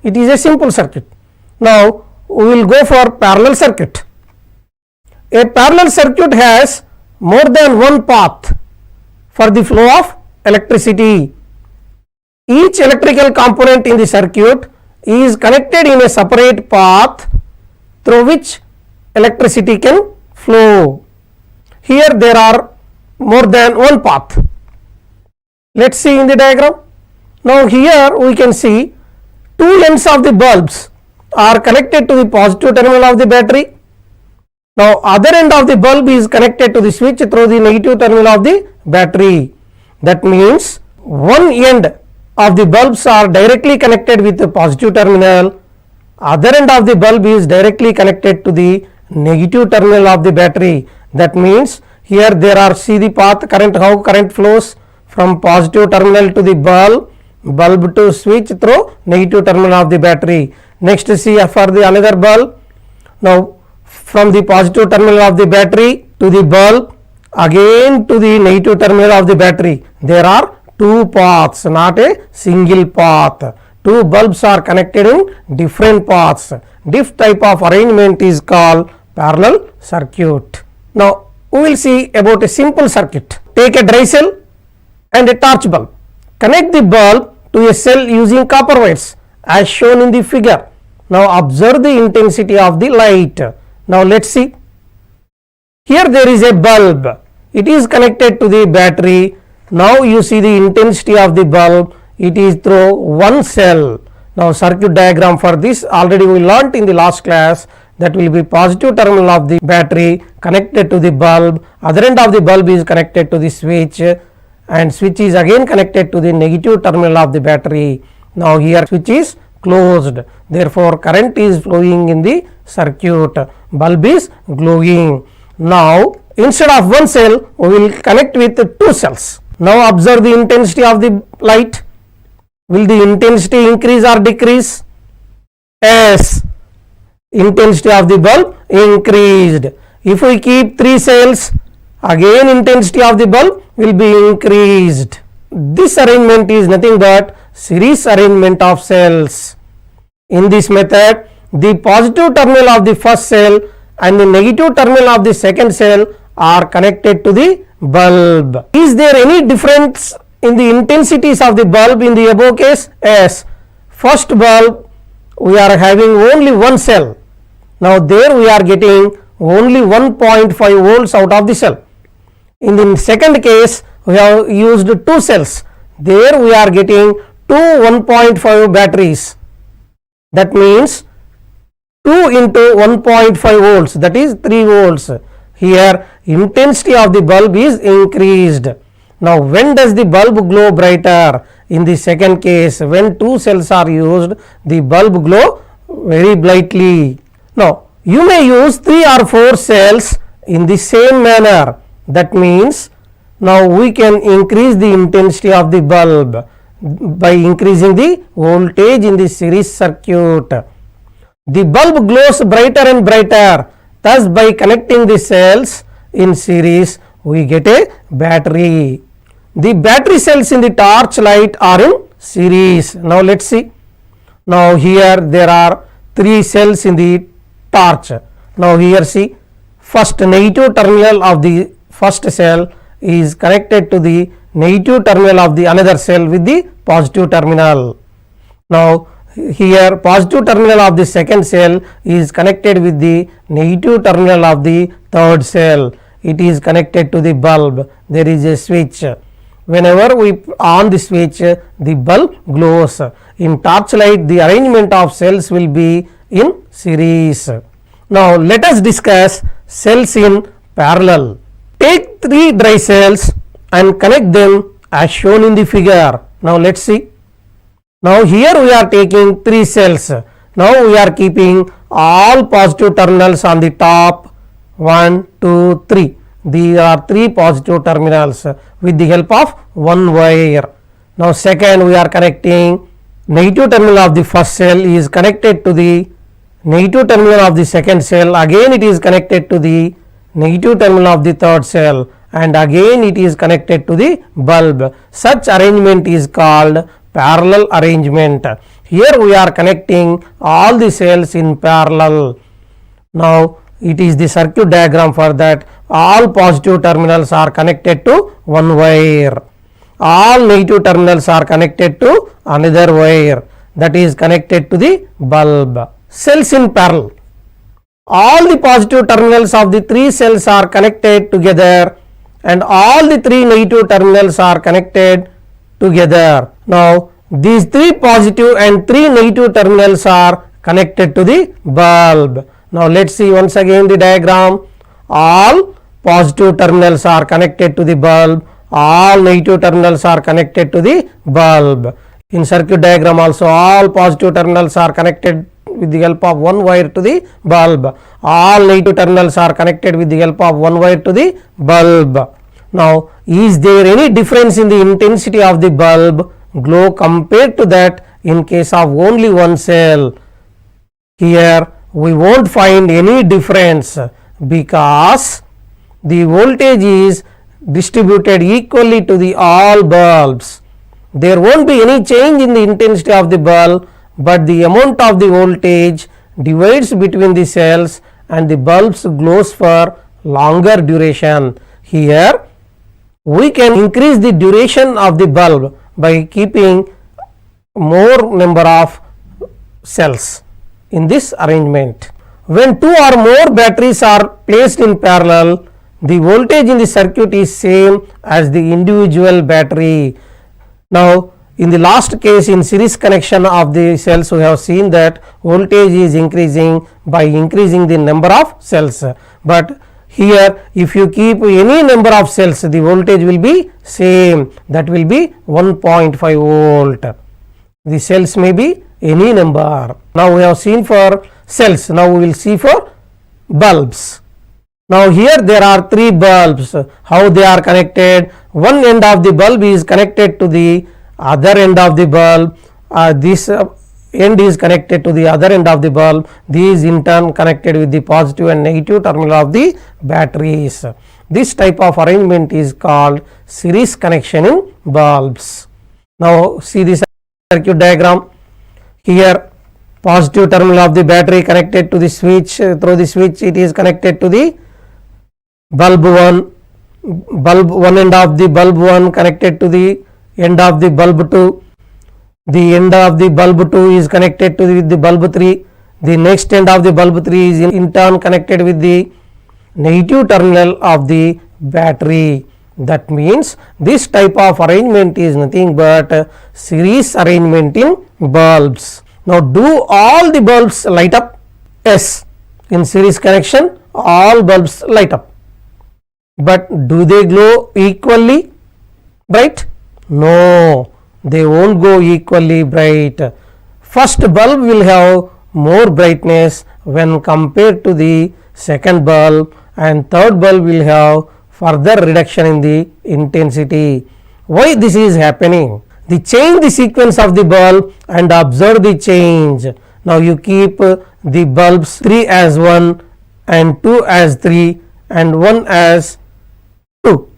It is a simple circuit. Now we will go for parallel circuit. A parallel circuit has more than one path for the flow of electricity. Each electrical component in the circuit is connected in a separate path through which electricity can flow. Here there are more than one path. Let us see in the diagram. Now here we can see two ends of the bulbs are connected to the positive terminal of the battery. Now other end of the bulb is connected to the switch through the negative terminal of the battery. That means one end of the bulbs are directly connected with the positive terminal, other end of the bulb is directly connected to the negative terminal of the battery. That means here there are, see the path current, how current flows from positive terminal to the bulb to switch through negative terminal of the battery. Next see for the another bulb. Now from the positive terminal of the battery to the bulb, again to the negative terminal of the battery, there are two paths, not a single path. Two bulbs are connected in different paths. This type of arrangement is called parallel circuit. Now we will see about a simple circuit. Take a dry cell and a torch bulb. Connect the bulb to a cell using copper wires as shown in the figure. Now observe the intensity of the light. Now let us see. Here there is a bulb. It is connected to the battery. Now you see the intensity of the bulb. It is through one cell. Now circuit diagram for this already we learnt in the last class. That will be positive terminal of the battery connected to the bulb. Other end of the bulb is connected to the switch, and switch is again connected to the negative terminal of the battery. Now here switch is closed. Therefore current is flowing in the circuit. Bulb is glowing. Now instead of one cell we will connect with two cells. Now observe the intensity of the light. Will the intensity increase or decrease? Yes, intensity of the bulb increased. If we keep three cells, again intensity of the bulb will be increased. This arrangement is nothing but series arrangement of cells. In this method, the positive terminal of the first cell and the negative terminal of the second cell are connected to the bulb. Is there any difference in the intensities of the bulb in the above case? Yes. First bulb we are having only one cell. Now there we are getting only 1.5 volts out of the cell. In the second case we have used two cells. There we are getting two 1.5 batteries. That means 2 into 1.5 volts, that is 3 volts. Here intensity of the bulb is increased. Now when does the bulb glow brighter? In the second case, when two cells are used, the bulb glow very brightly. Now you may use 3 or 4 cells in the same manner. That means now we can increase the intensity of the bulb by increasing the voltage in the series circuit. The bulb glows brighter and brighter. Thus by connecting the cells in series we get a battery. The battery cells in the torch light are in series. Now let us see. Now here there are 3 cells in the torch. Now here see, first negative terminal of the first cell is connected to the negative terminal of the another cell with the positive terminal. Now here positive terminal of the second cell is connected with the negative terminal of the third cell. It is connected to the bulb. There is a switch. Whenever we on the switch, the bulb glows. In torchlight the arrangement of cells will be in series. Now let us discuss cells in parallel. Take 3 dry cells and connect them as shown in the figure. Now let us see. Now here we are taking 3 cells. Now we are keeping all positive terminals on the top. 1, 2, 3. These are 3 positive terminals with the help of one wire. Now second we are connecting negative terminal of the first cell is connected to the negative terminal of the second cell. Again it is connected to the negative terminal of the third cell, and again it is connected to the bulb. Such arrangement is called parallel arrangement. Here we are connecting all the cells in parallel. Now it is the circuit diagram for that. All positive terminals are connected to one wire. All negative terminals are connected to another wire, that is connected to the bulb. Cells in parallel. All the positive terminals of the 3 cells are connected together and all the 3 negative terminals are connected together. Now these 3 positive and 3 negative terminals are connected to the bulb. Now let us see once again the diagram. All positive terminals are connected to the bulb, all negative terminals are connected to the bulb. In circuit diagram also, all positive terminals are connected with the help of one wire to the bulb, all negative terminals are connected with the help of one wire to the bulb. Now is there any difference in the intensity of the bulb glow compared to that in case of only one cell? Here we won't find any difference because the voltage is distributed equally to the all bulbs. There won't be any change in the intensity of the bulb, but the amount of the voltage divides between the cells and the bulbs glows for longer duration. Here we can increase the duration of the bulb by keeping more number of cells in this arrangement. When 2 or more batteries are placed in parallel, the voltage in the circuit is same as the individual battery. Now in the last case, in series connection of the cells, we have seen that voltage is increasing by increasing the number of cells, but here if you keep any number of cells, the voltage will be same, that will be 1.5 volt. The cells may be any number. Now we have seen for cells, now we will see for bulbs. Now here there are 3 bulbs. How they are connected? One end of the bulb is connected to the other end of the bulb. This end is connected to the other end of the bulb. These in turn connected with the positive and negative terminal of the batteries. This type of arrangement is called series connection in bulbs. Now see this circuit diagram. Here positive terminal of the battery connected to the switch. Through the switch it is connected to the bulb 1. Bulb 1 end of the bulb 1 connected to the end of the bulb 2. The end of the bulb 2 is connected to the bulb 3. The next end of the bulb 3 is in turn connected with the negative terminal of the battery. That means this type of arrangement is nothing but series arrangement in bulbs. Now do all the bulbs light up? Yes, in series connection all bulbs light up. But do they glow equally bright? No, they won't go equally bright. First bulb will have more brightness when compared to the second bulb, and third bulb will have further reduction in the intensity. Why this is happening? Change the sequence of the bulb and observe the change. Now you keep the bulbs 3 as 1 and 2 as 3 and 1 as 2.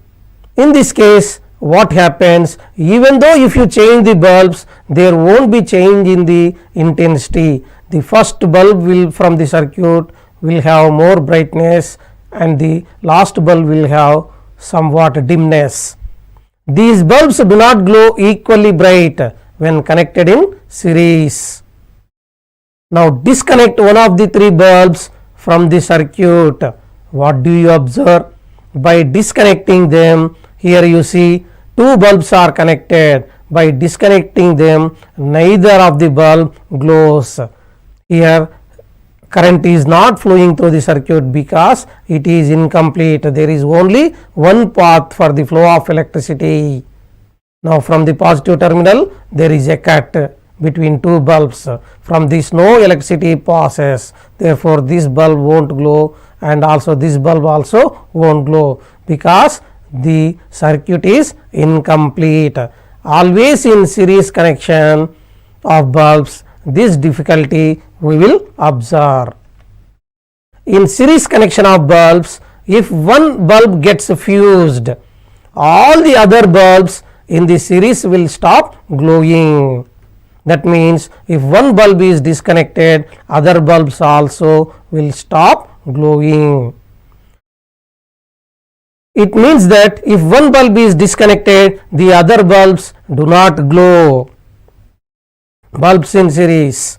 In this case what happens? Even though if you change the bulbs, there won't be change in the intensity. The first bulb will from the circuit will have more brightness and the last bulb will have somewhat dimness. These bulbs do not glow equally bright when connected in series. Now disconnect one of the 3 bulbs from the circuit. What do you observe? By disconnecting them, here you see 2 bulbs are connected. By disconnecting them, neither of the bulb glows. Here current is not flowing through the circuit because it is incomplete. There is only one path for the flow of electricity. Now from the positive terminal there is a cut between 2 bulbs. From this no electricity passes. Therefore this bulb won't glow and also this bulb also won't glow because the circuit is incomplete. Always in series connection of bulbs, this difficulty we will observe. In series connection of bulbs, if one bulb gets fused, all the other bulbs in the series will stop glowing. That means if one bulb is disconnected, other bulbs also will stop glowing. It means that if one bulb is disconnected, the other bulbs do not glow. Bulbs in series.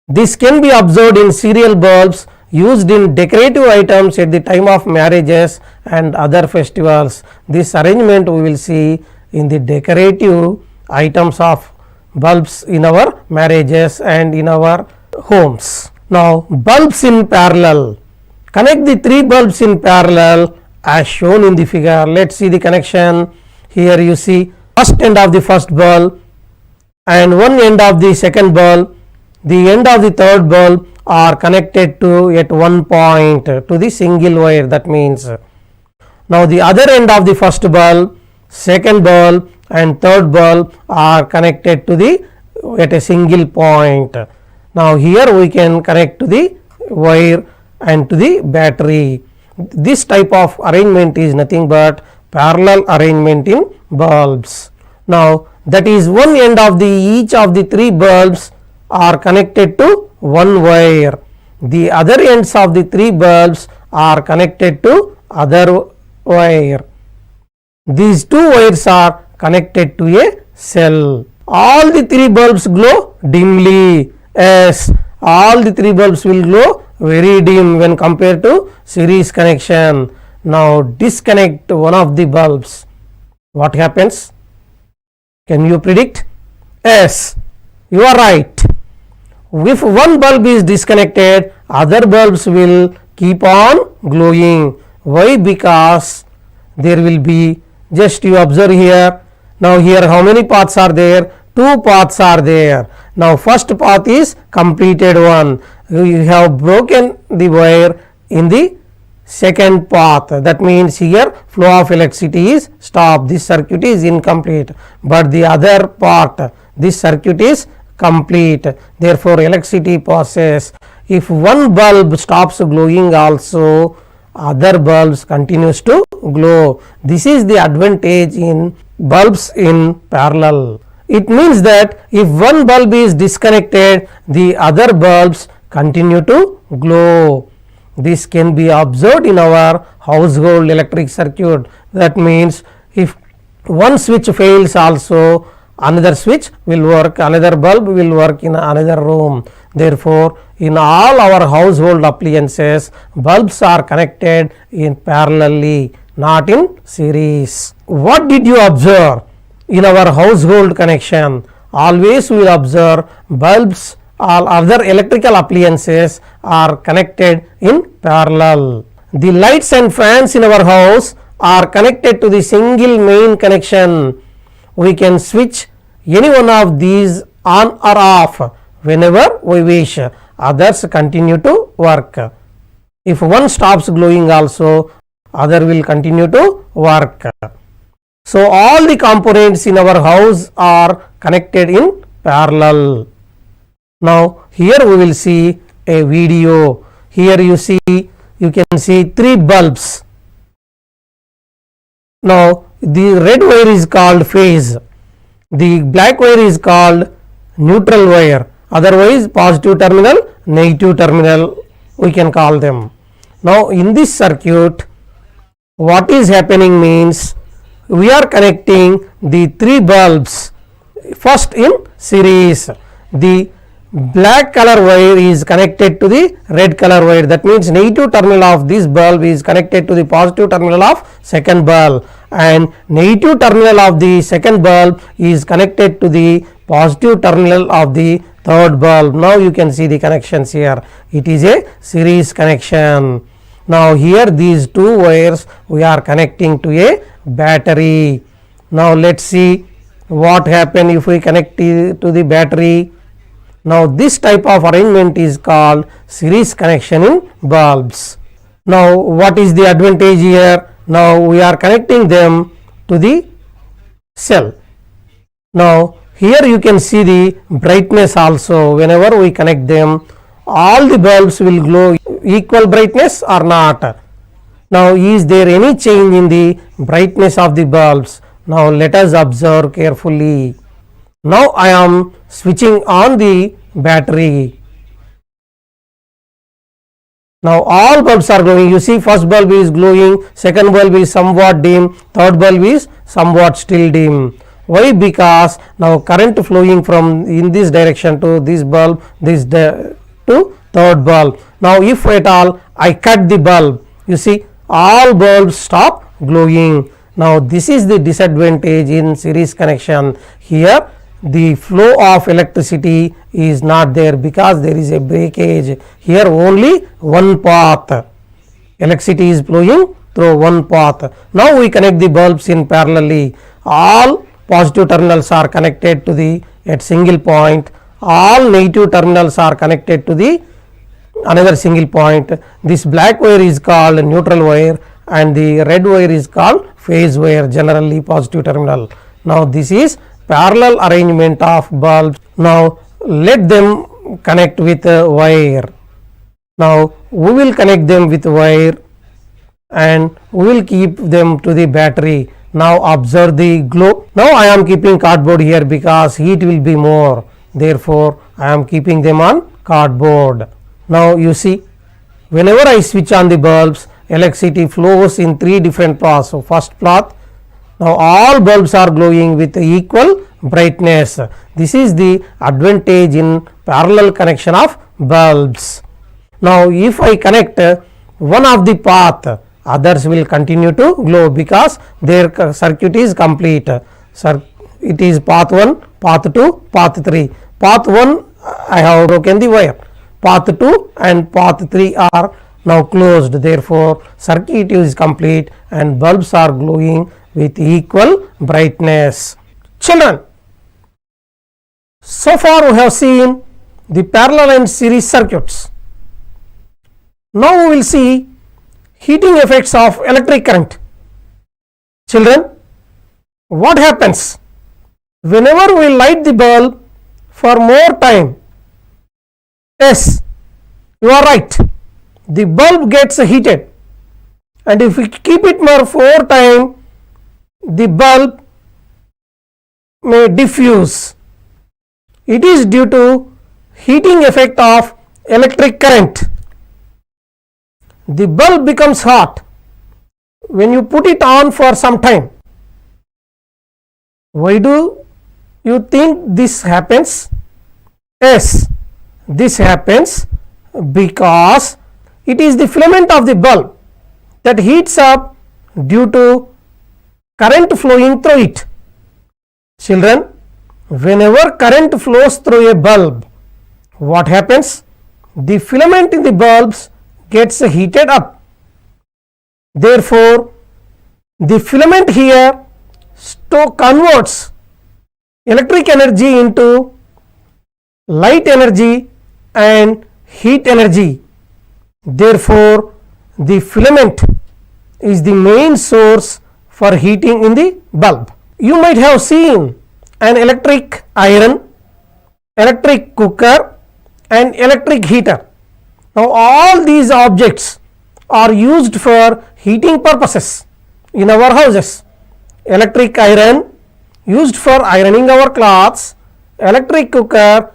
This can be observed in serial bulbs used in decorative items at the time of marriages and other festivals. This arrangement we will see in the decorative items of bulbs in our marriages and in our homes. Now, bulbs in parallel. Connect the three bulbs in parallel as shown in the figure. Let us see the connection. Here you see first end of the first bulb and one end of the second bulb. The end of the third bulb are connected to at one point to the single wire. That means now the other end of the first bulb, second bulb and third bulb are connected to the at a single point. Now here we can connect to the wire and to the battery. This type of arrangement is nothing but parallel arrangement in bulbs. Now that is one end of the each of the three bulbs are connected to one wire. The other ends of the three bulbs are connected to other wire. These two wires are connected to a cell. All the three bulbs glow dimly. Yes, all the three bulbs will glow very dim when compared to series connection. Now disconnect one of the bulbs. What happens? Can you predict? Yes, you are right. If one bulb is disconnected, other bulbs will keep on glowing. Why? Because there will be, just you observe here. Now here how many paths are there? Two paths are there. Now first path is completed one. You have broken the wire in the second path. That means here flow of electricity is stopped. This circuit is incomplete. But the other part, this circuit is complete. Therefore electricity passes. If one bulb stops glowing also, other bulbs continues to glow. This is the advantage in bulbs in parallel. It means that if one bulb is disconnected, the other bulbs continue to glow. This can be observed in our household electric circuit. That means if one switch fails also, another switch will work, another bulb will work in another room. Therefore in all our household appliances, bulbs are connected in parallelly, not in series. What did you observe in our household connection? Always we will observe bulbs, all other electrical appliances are connected in parallel. The lights and fans in our house are connected to the single main connection. We can switch any one of these on or off whenever we wish. Others continue to work. If one stops glowing also, other will continue to work. So all the components in our house are connected in parallel. Now here we will see a video. Here you can see three bulbs. Now the red wire is called phase. The black wire is called neutral wire. Otherwise positive terminal, negative terminal we can call them. Now in this circuit, what is happening means we are connecting the three bulbs first in series. The black color wire is connected to the red color wire. That means negative terminal of this bulb is connected to the positive terminal of second bulb, and negative terminal of the second bulb is connected to the positive terminal of the third bulb. Now you can see the connections here. It is a series connection. Now here these two wires we are connecting to a battery. Now let us see what happen if we connect to the battery. Now this type of arrangement is called series connection in bulbs. Now what is the advantage here? Now we are connecting them to the cell. Now here you can see the brightness also. Whenever we connect them, all the bulbs will glow equal brightness or not. Now is there any change in the brightness of the bulbs? Now let us observe carefully. Now I am switching on the battery. Now all bulbs are glowing. You see, first bulb is glowing, second bulb is somewhat dim, third bulb is somewhat still dim. Why? Because now current flowing from in this direction to this bulb, this to third bulb. Now if at all I cut the bulb, you see all bulbs stop glowing. Now this is the disadvantage in series connection. Here the flow of electricity is not there because there is a breakage. Here only one path, electricity is flowing through one path. Now we connect the bulbs in parallelly. All positive terminals are connected to the at single point, all negative terminals are connected to the another single point. This black wire is called neutral wire and the red wire is called phase wire, generally positive terminal. Now this is parallel arrangement of bulbs. Now let them connect with a wire. Now we will connect them with wire and we will keep them to the battery. Now observe the glow. Now I am keeping cardboard here because heat will be more, therefore I am keeping them on cardboard. Now you see, whenever I switch on the bulbs, electricity flows in three different paths. So first path, now all bulbs are glowing with equal brightness. This is the advantage in parallel connection of bulbs. Now if I connect one of the path, others will continue to glow because their circuit is complete. It is path 1, path 2, path 3. Path 1 I have broken the wire, path 2 and path 3 are now closed, therefore circuit is complete and bulbs are glowing with equal brightness. Children, so far we have seen the parallel and series circuits. Now we will see heating effects of electric current. Children, what happens whenever we light the bulb for more time? Yes, you are right, the bulb gets heated, and if we keep it more time, the bulb may diffuse. It is due to heating effect of electric current. The bulb becomes hot when you put it on for some time. Why do you think this happens? Yes, this happens because it is the filament of the bulb that heats up due to current flowing through it. Children, whenever current flows through a bulb, what happens? The filament in the bulbs gets heated up. Therefore, the filament here converts electric energy into light energy and heat energy. Therefore, the filament is the main source for heating in the bulb. You might have seen an electric iron, electric cooker and electric heater. Now all these objects are used for heating purposes in our houses. Electric iron used for ironing our clothes, electric cooker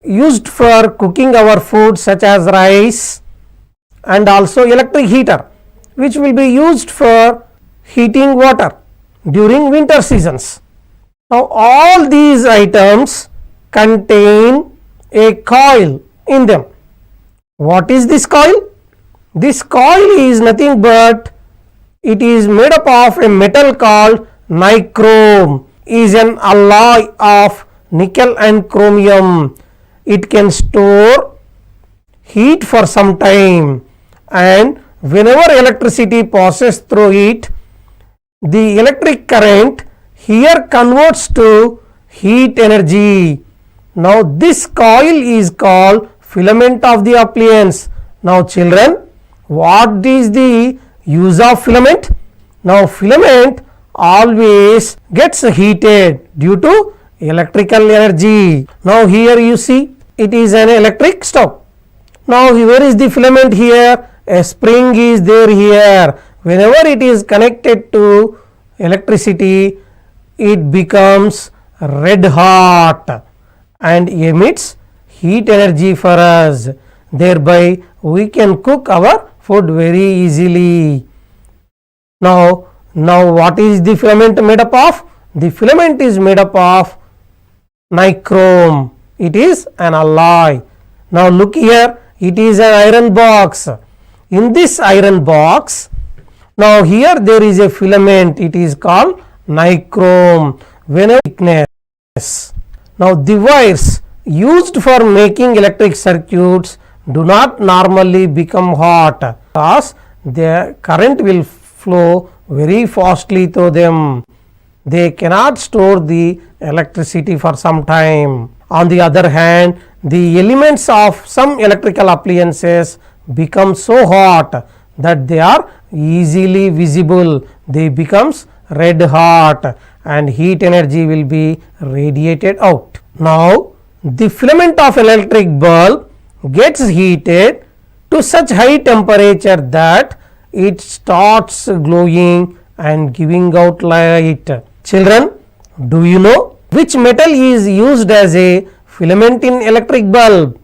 used for cooking our food such as rice, and also electric heater which will be used for heating water during winter seasons. Now all these items contain a coil in them. What is this coil? This coil is nothing but it is made up of a metal called nichrome. Is an alloy of nickel and chromium. It can store heat for some time, and whenever electricity passes through it, the electric current here converts to heat energy. Now this coil is called filament of the appliance. Now children, what is the use of filament? Now filament always gets heated due to electrical energy. Now here you see it is an electric stove. Now where is the filament here? A spring is there here. Whenever it is connected to electricity, it becomes red hot. and emits heat energy for us. Thereby we can cook our food very easily. Now what is the filament made up of? The filament is made up of nichrome. It is an alloy. Now look here, it is an iron box. In this iron box, now here there is a filament, it is called nichrome. Whenever thickness. Now the wires used for making electric circuits do not normally become hot because the current will flow very fastly through them. They cannot store the electricity for some time. On the other hand, the elements of some electrical appliances become so hot that they are easily visible. They becomes red hot and heat energy will be radiated out. Now the filament of electric bulb gets heated to such high temperature that it starts glowing and giving out light. Children, do you know which metal is used as a filament in electric bulb?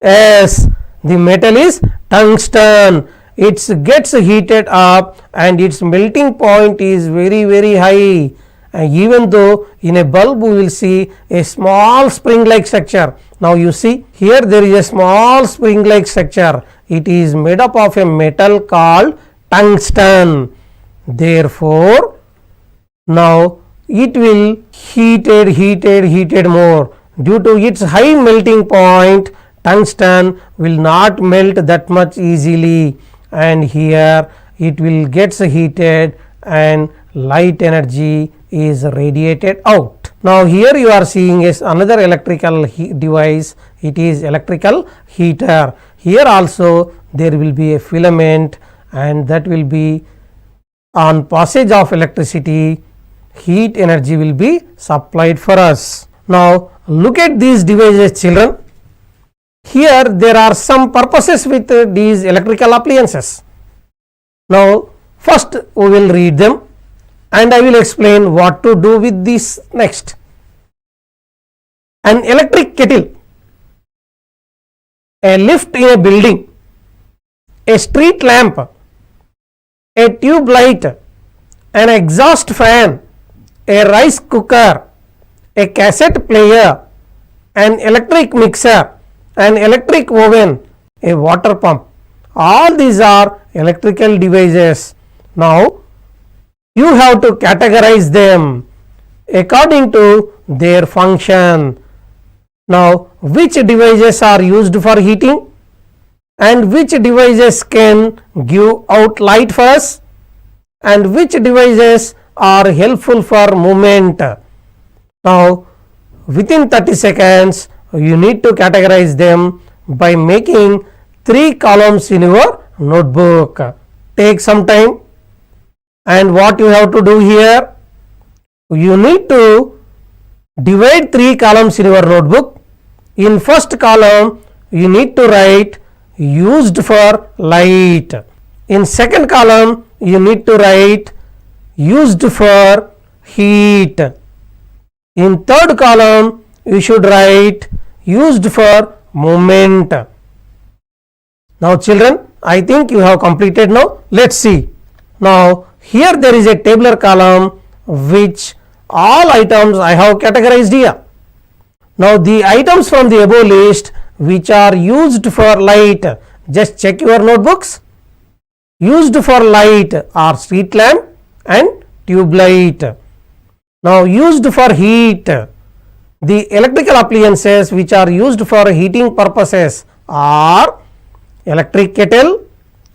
Yes, the metal is tungsten. It gets heated up and its melting point is very high. And even though in a bulb we will see a small spring like structure. Now you see here there is a small spring like structure. It is made up of a metal called tungsten. Therefore now it will heated more. Due to its high melting point, tungsten will not melt that much easily, and here it will gets heated and light energy is radiated out. Now here you are seeing is another electrical device. It is electrical heater. Here also there will be a filament, and that will be on passage of electricity, heat energy will be supplied for us. Now look at these devices, children. Here there are some purposes with these electrical appliances. Now first we will read them and I will explain what to do with this next. An electric kettle, a lift in a building, a street lamp, a tube light, an exhaust fan, a rice cooker, a cassette player, an electric mixer, an electric oven, a water pump. All these are electrical devices. Now you have to categorize them according to their function. Now which devices are used for heating and which devices can give out light for us and which devices are helpful for movement. Now within 30 seconds you need to categorize them by making 3 columns in your notebook. Take some time, and what you have to do here, you need to divide 3 columns in your notebook. In first column you need to write used for light. In second column you need to write used for heat. In third column you should write used for movement. Now children, I think you have completed now. Let's see. Now here there is a tabular column which all items I have categorized here. Now the items from the above list which are used for light, just check your notebooks. Used for light are street lamp and tube light. Now used for heat, the electrical appliances which are used for heating purposes are electric kettle,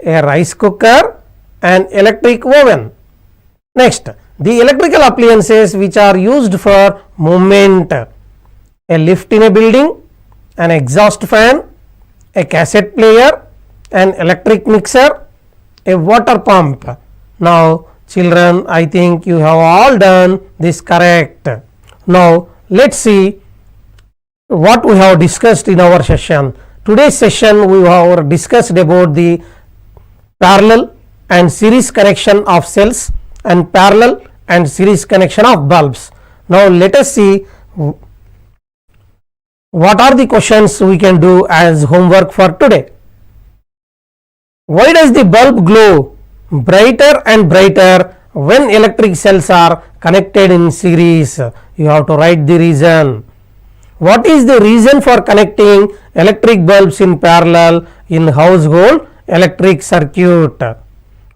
a rice cooker, and electric oven. Next, the electrical appliances which are used for movement, a lift in a building, an exhaust fan, a cassette player, an electric mixer, a water pump. Now children, I think you have all done this correct. Now let's see what we have discussed in our session. Today's session we have discussed about the parallel and series connection of cells and parallel and series connection of bulbs. Now let us see What are the questions we can do as homework for today? Why does the bulb glow brighter and brighter when electric cells are connected in series? You have to write the reason. What is the reason for connecting electric bulbs in parallel in household electric circuit?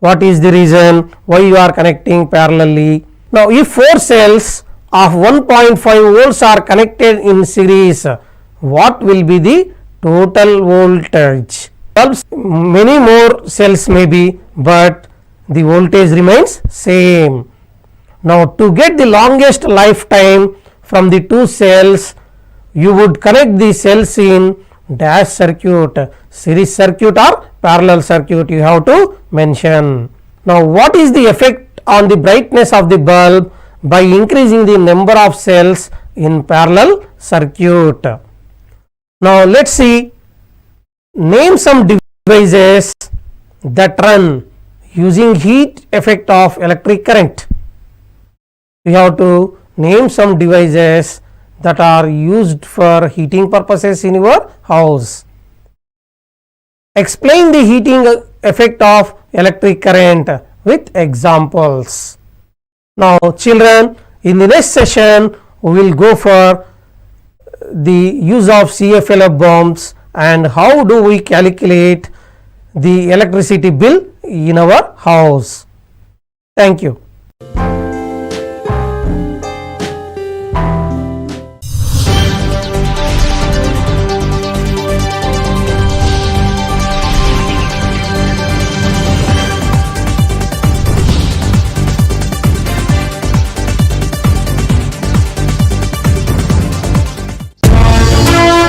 What is the reason why you are connecting parallelly? Now, if 4 cells of 1.5 volts are connected in series, what will be the total voltage? Bulbs, many more cells may be, but the voltage remains same. Now, to get the longest lifetime from the 2 cells, you would connect the cells in dash circuit, series circuit or parallel circuit, you have to mention. Now, what is the effect on the brightness of the bulb by increasing the number of cells in parallel circuit? Now, let us see, name some devices that run using heat effect of electric current. You have to name some devices that are used for heating purposes in your house. Explain the heating effect of electric current with examples. Now, children, in the next session we will go for the use of CFLF bulbs and how do we calculate the electricity bill in our house. Thank you.